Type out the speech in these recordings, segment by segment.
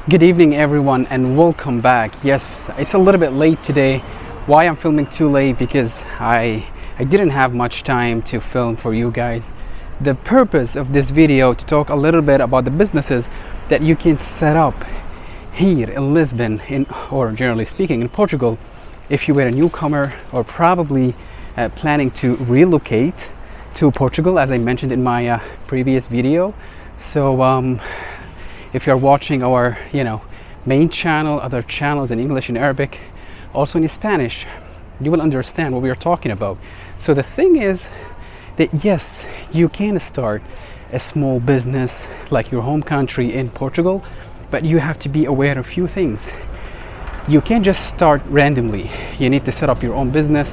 Good evening everyone and welcome back. Yes, it's a little bit late today. Why I'm filming too late? Because I didn't have much time to film for you guys. The purpose of this video to talk a little bit about the businesses that you can set up here in Lisbon, or generally speaking in Portugal, if you were a newcomer or probably planning to relocate to Portugal, as I mentioned in my previous video. So if you're watching our main channel, other channels in English and Arabic, also in Spanish, you will understand what we are talking about. So the thing is that yes, you can start a small business like your home country in Portugal, but you have to be aware of a few things. You can't just start randomly. You need to set up your own business,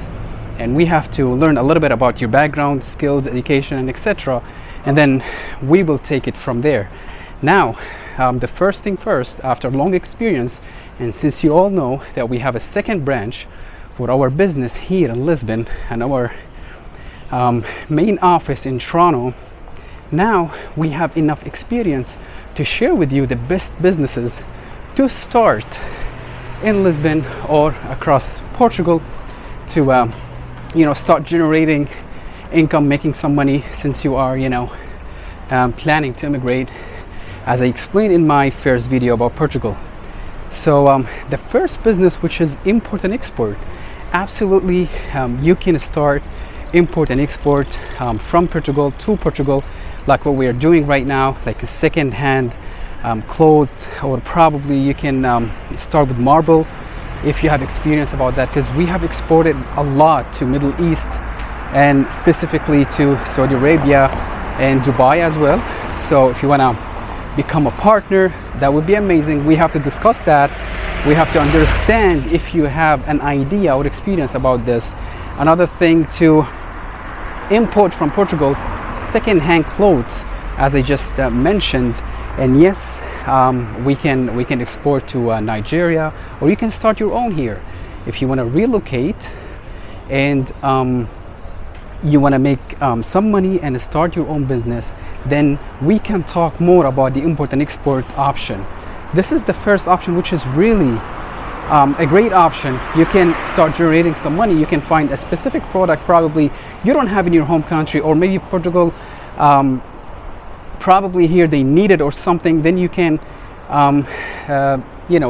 and we have to learn a little bit about your background, skills, education, and etc. And then we will take it from there. Now, the first thing first, after long experience, and since you all know that we have a second branch for our business here in Lisbon and our main office in Toronto, now we have enough experience to share with you the best businesses to start in Lisbon or across Portugal to start generating income, making some money since you are planning to immigrate, as I explained in my first video about Portugal. So the first business, which is import and export, absolutely you can start import and export from Portugal to Portugal, like what we are doing right now, like a second-hand clothes, or probably you can start with marble if you have experience about that, because we have exported a lot to Middle East and specifically to Saudi Arabia and Dubai as well. So if you want to become a partner, that would be amazing. We have to discuss that. We have to understand if you have an idea or experience about this. Another thing, to import from Portugal second-hand clothes, as I just mentioned. And yes, we can export to Nigeria, or you can start your own here if you want to relocate and you want to make some money and start your own business. Then we can talk more about the import and export option. This is the first option, which is really a great option. You can start generating some money. You can find a specific product probably you don't have in your home country, or maybe Portugal, probably here they need it or something. Then you can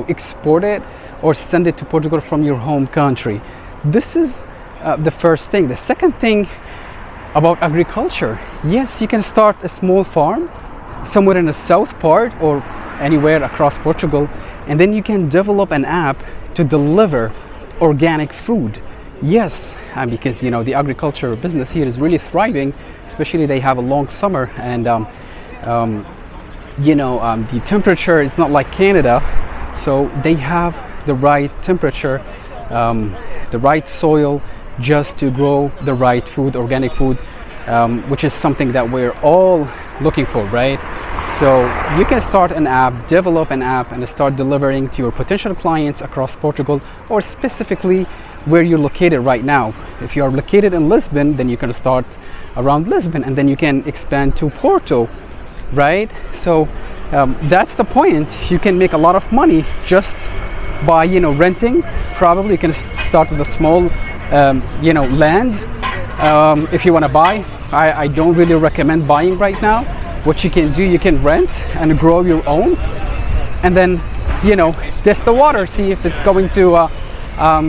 export it or send it to Portugal from your home country. This is the first thing. The second thing about agriculture, yes, you can start a small farm somewhere in the south part or anywhere across Portugal, and then you can develop an app to deliver organic food. Yes, because the agriculture business here is really thriving, especially they have a long summer, and the temperature, it's not like Canada, so they have the right temperature, the right soil, just to grow the right food, organic food, which is something that we're all looking for, right? So you can start an app, develop an app, and start delivering to your potential clients across Portugal, or specifically where you're located right now. If you are located in Lisbon, then you can start around Lisbon, and then you can expand to Porto, right? So that's the point. You can make a lot of money just by renting. Probably you can start with a small land. If you want to buy, I don't really recommend buying right now. What you can do, you can rent and grow your own, and then test the water, see if it's going to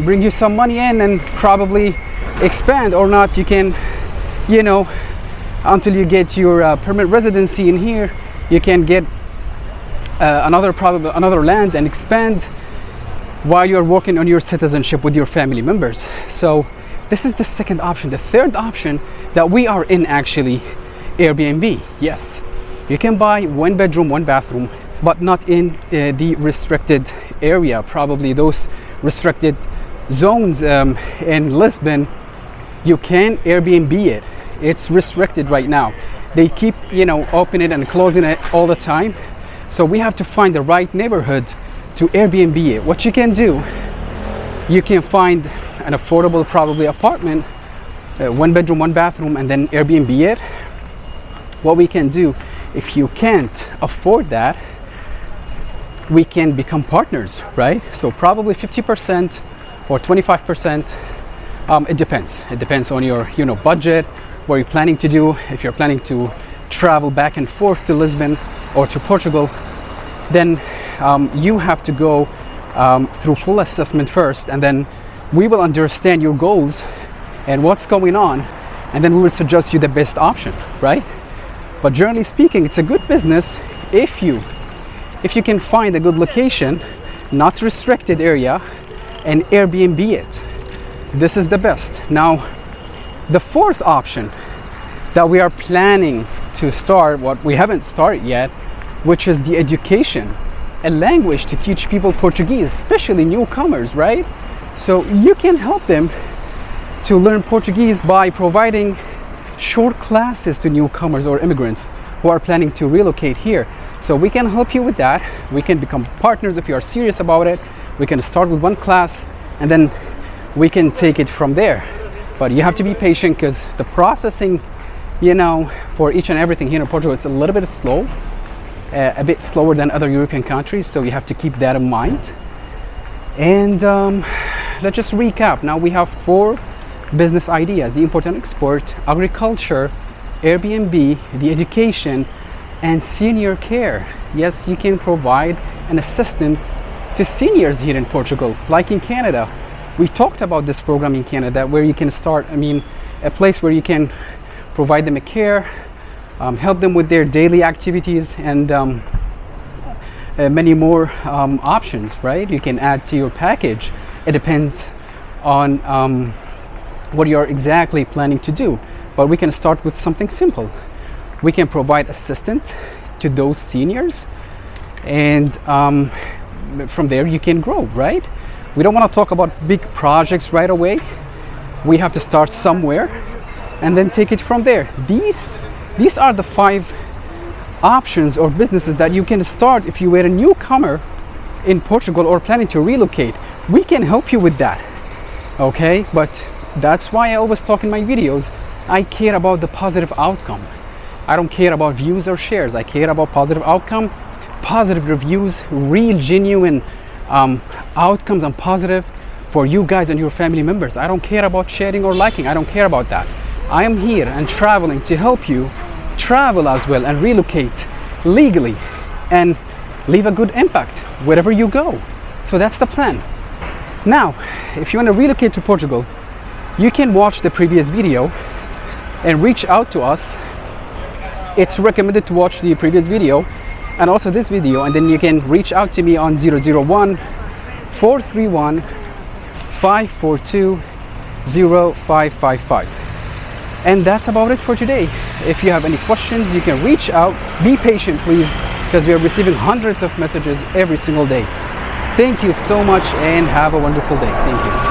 bring you some money in, and probably expand or not. You can until you get your permanent residency in here, you can get another land and expand while you're working on your citizenship with your family members. So this is the second option. The third option that we are in, actually, Airbnb. Yes, you can buy 1 bedroom, 1 bathroom, but not in the restricted area, probably those restricted zones in Lisbon. You can Airbnb it. It's restricted right now. They keep opening it and closing it all the time. So we have to find the right neighborhood to Airbnb it. What you can do, you can find an affordable probably apartment, 1 bedroom, 1 bathroom, and then Airbnb it. What we can do, if you can't afford that, we can become partners, right? So probably 50% or 25%. It depends on your budget, what you're planning to do. If you're planning to travel back and forth to Lisbon or to Portugal, then you have to go through full assessment first, and then we will understand your goals and what's going on, and then we will suggest you the best option, right? But generally speaking, it's a good business if you can find a good location, not restricted area, and Airbnb it. This is the best. Now, the fourth option that we are planning to start, what we haven't started yet, which is the education, a language to teach people Portuguese, especially newcomers, right? So you can help them to learn Portuguese by providing short classes to newcomers or immigrants who are planning to relocate here. So we can help you with that. We can become partners if you are serious about it. We can start with one class and then we can take it from there. But you have to be patient because the processing, for each and everything here in Portugal is a little bit slow, a bit slower than other European countries. So you have to keep that in mind. And let's just recap. Now we have 4 business ideas: the import and export, agriculture, Airbnb, the education, and senior care. Yes, you can provide an assistant to seniors here in Portugal, like in Canada. We talked about this program in Canada where you can start, a place where you can provide them a care, help them with their daily activities, and many more options, right? You can add to your package. It depends on what you're exactly planning to do. But we can start with something simple. We can provide assistance to those seniors, and from there you can grow, right? We don't want to talk about big projects right away. We have to start somewhere and then take it from there. These are the 5 options or businesses that you can start if you were a newcomer in Portugal or planning to relocate. We can help you with that, okay? But that's why I always talk in my videos, I care about the positive outcome. I don't care about views or shares. I care about positive outcome, positive reviews, real genuine outcomes, and positive for you guys and your family members. I don't care about sharing or liking. I don't care about that. I am here and traveling to help you travel as well and relocate legally and leave a good impact wherever you go. So that's the plan. Now, if you want to relocate to Portugal, you can watch the previous video and reach out to us. It's recommended to watch the previous video and also this video, and then you can reach out to me on 001 431 542 0555. And that's about it for today. If you have any questions, you can reach out. Be patient, please, because we are receiving hundreds of messages every single day. Thank you so much and have a wonderful day. Thank you.